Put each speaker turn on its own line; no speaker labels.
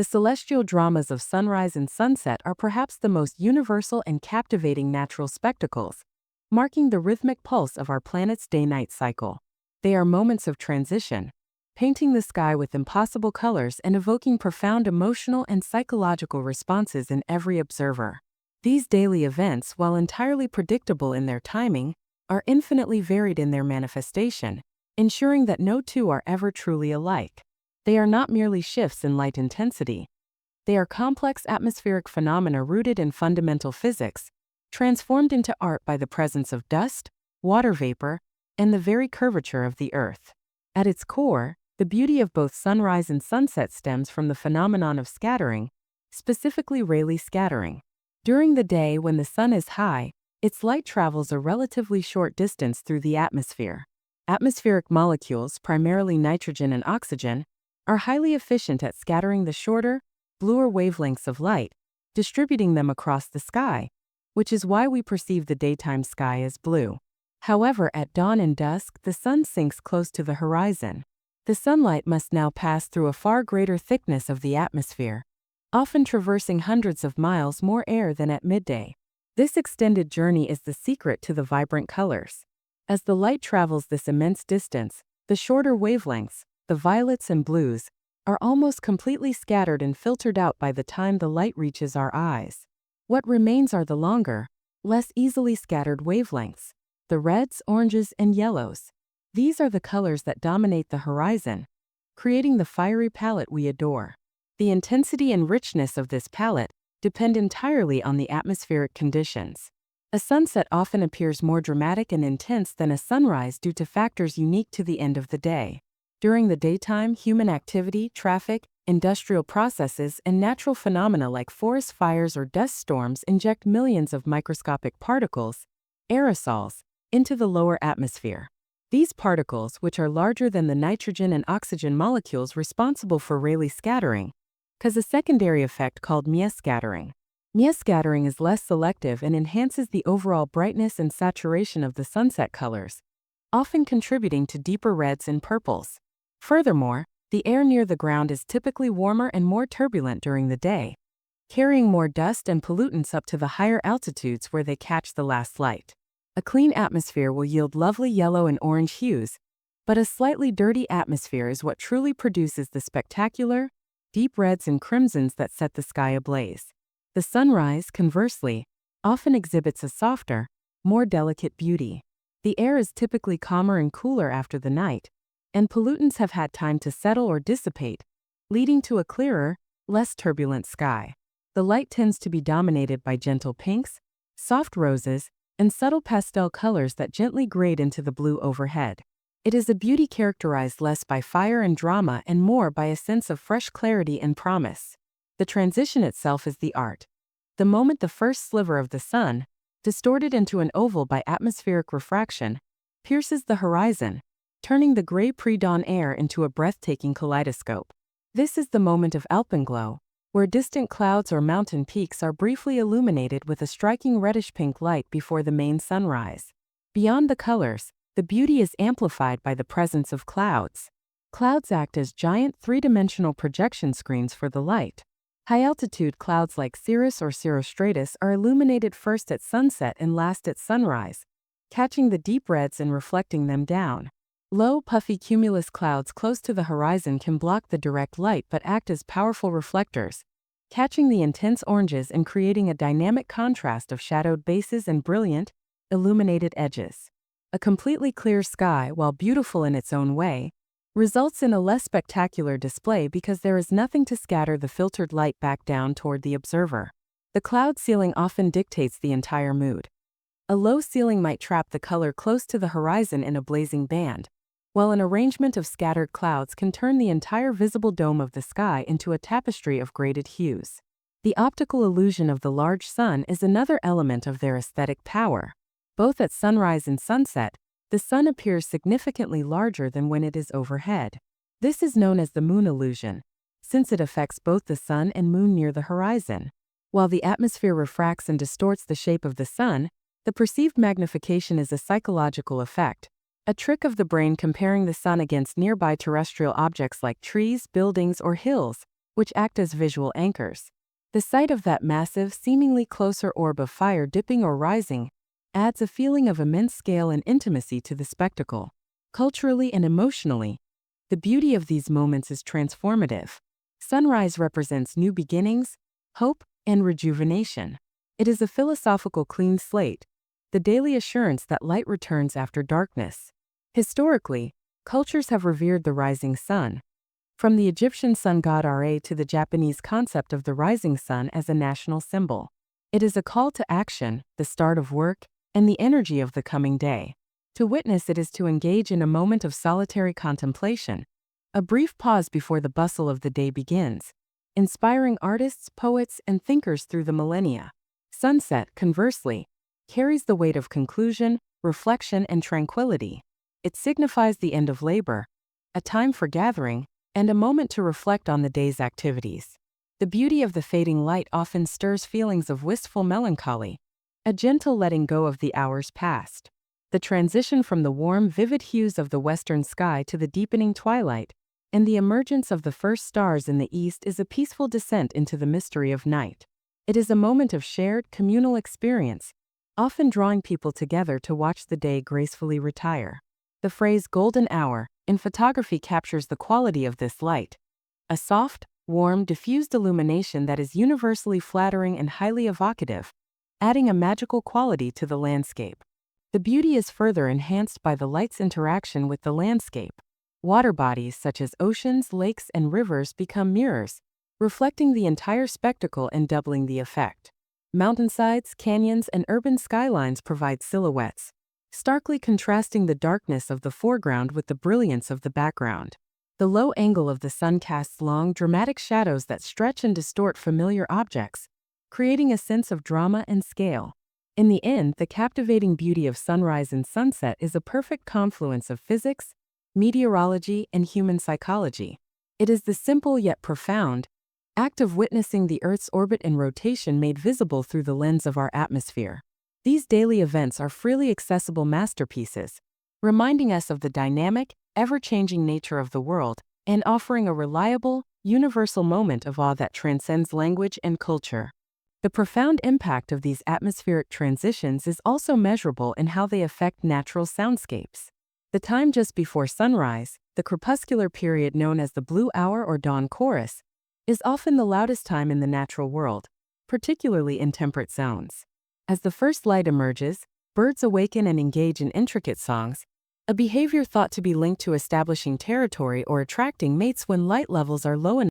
The celestial dramas of sunrise and sunset are perhaps the most universal and captivating natural spectacles, marking the rhythmic pulse of our planet's day-night cycle. They are moments of transition, painting the sky with impossible colors and evoking profound emotional and psychological responses in every observer. These daily events, while entirely predictable in their timing, are infinitely varied in their manifestation, ensuring that no two are ever truly alike. They are not merely shifts in light intensity. They are complex atmospheric phenomena rooted in fundamental physics, transformed into art by the presence of dust, water vapor, and the very curvature of the Earth. At its core, the beauty of both sunrise and sunset stems from the phenomenon of scattering, specifically Rayleigh scattering. During the day when the sun is high, its light travels a relatively short distance through the atmosphere. Atmospheric molecules, primarily nitrogen and oxygen, are highly efficient at scattering the shorter, bluer wavelengths of light, distributing them across the sky, which is why we perceive the daytime sky as blue. However, at dawn and dusk, the sun sinks close to the horizon. The sunlight must now pass through a far greater thickness of the atmosphere, often traversing hundreds of miles more air than at midday. This extended journey is the secret to the vibrant colors. As the light travels this immense distance, the shorter wavelengths, the violets and blues, are almost completely scattered and filtered out by the time the light reaches our eyes. What remains are the longer, less easily scattered wavelengths, the reds, oranges, and yellows. These are the colors that dominate the horizon, creating the fiery palette we adore. The intensity and richness of this palette depend entirely on the atmospheric conditions. A sunset often appears more dramatic and intense than a sunrise due to factors unique to the end of the day. During the daytime, human activity, traffic, industrial processes, and natural phenomena like forest fires or dust storms inject millions of microscopic particles, aerosols, into the lower atmosphere. These particles, which are larger than the nitrogen and oxygen molecules responsible for Rayleigh scattering, cause a secondary effect called miascattering. Miascattering is less selective and enhances the overall brightness and saturation of the sunset colors, often contributing to deeper reds and purples. Furthermore, the air near the ground is typically warmer and more turbulent during the day, carrying more dust and pollutants up to the higher altitudes where they catch the last light. A clean atmosphere will yield lovely yellow and orange hues, but a slightly dirty atmosphere is what truly produces the spectacular, deep reds and crimsons that set the sky ablaze. The sunrise, conversely, often exhibits a softer, more delicate beauty. The air is typically calmer and cooler after the night, and pollutants have had time to settle or dissipate, leading to a clearer, less turbulent sky. The light tends to be dominated by gentle pinks, soft roses, and subtle pastel colors that gently grade into the blue overhead. It is a beauty characterized less by fire and drama and more by a sense of fresh clarity and promise. The transition itself is the art. The moment the first sliver of the sun, distorted into an oval by atmospheric refraction, pierces the horizon, turning the gray pre-dawn air into a breathtaking kaleidoscope. This is the moment of alpenglow, where distant clouds or mountain peaks are briefly illuminated with a striking reddish-pink light before the main sunrise. Beyond the colors, the beauty is amplified by the presence of clouds. Clouds act as giant three-dimensional projection screens for the light. High-altitude clouds like cirrus or cirrostratus are illuminated first at sunset and last at sunrise, catching the deep reds and reflecting them down. Low, puffy cumulus clouds close to the horizon can block the direct light but act as powerful reflectors, catching the intense oranges and creating a dynamic contrast of shadowed bases and brilliant, illuminated edges. A completely clear sky, while beautiful in its own way, results in a less spectacular display because there is nothing to scatter the filtered light back down toward the observer. The cloud ceiling often dictates the entire mood. A low ceiling might trap the color close to the horizon in a blazing band, while an arrangement of scattered clouds can turn the entire visible dome of the sky into a tapestry of graded hues. The optical illusion of the large sun is another element of their aesthetic power. Both at sunrise and sunset, the sun appears significantly larger than when it is overhead. This is known as the moon illusion, since it affects both the sun and moon near the horizon. While the atmosphere refracts and distorts the shape of the sun, the perceived magnification is a psychological effect, a trick of the brain comparing the sun against nearby terrestrial objects like trees, buildings, or hills, which act as visual anchors. The sight of that massive, seemingly closer orb of fire dipping or rising adds a feeling of immense scale and intimacy to the spectacle. Culturally and emotionally, the beauty of these moments is transformative. Sunrise represents new beginnings, hope, and rejuvenation. It is a philosophical clean slate, the daily assurance that light returns after darkness. Historically, cultures have revered the rising sun, from the Egyptian sun god Ra to the Japanese concept of the rising sun as a national symbol. It is a call to action, the start of work, and the energy of the coming day. To witness it is to engage in a moment of solitary contemplation, a brief pause before the bustle of the day begins, inspiring artists, poets, and thinkers through the millennia. Sunset, conversely, carries the weight of conclusion, reflection, and tranquility. It signifies the end of labor, a time for gathering, and a moment to reflect on the day's activities. The beauty of the fading light often stirs feelings of wistful melancholy, a gentle letting go of the hours past. The transition from the warm, vivid hues of the western sky to the deepening twilight and the emergence of the first stars in the east is a peaceful descent into the mystery of night. It is a moment of shared, communal experience, often drawing people together to watch the day gracefully retire. The phrase golden hour in photography captures the quality of this light, a soft, warm, diffused illumination that is universally flattering and highly evocative, adding a magical quality to the landscape. The beauty is further enhanced by the light's interaction with the landscape. Water bodies such as oceans, lakes, and rivers become mirrors, reflecting the entire spectacle and doubling the effect. Mountainsides, canyons, and urban skylines provide silhouettes, starkly contrasting the darkness of the foreground with the brilliance of the background. The low angle of the sun casts long, dramatic shadows that stretch and distort familiar objects, creating a sense of drama and scale. In the end, the captivating beauty of sunrise and sunset is a perfect confluence of physics, meteorology, and human psychology. It is the simple yet profound act of witnessing the Earth's orbit and rotation made visible through the lens of our atmosphere. These daily events are freely accessible masterpieces, reminding us of the dynamic, ever-changing nature of the world and offering a reliable, universal moment of awe that transcends language and culture. The profound impact of these atmospheric transitions is also measurable in how they affect natural soundscapes. The time just before sunrise, the crepuscular period known as the blue hour or dawn chorus, is often the loudest time in the natural world, particularly in temperate zones. As the first light emerges, birds awaken and engage in intricate songs, a behavior thought to be linked to establishing territory or attracting mates when light levels are low enough.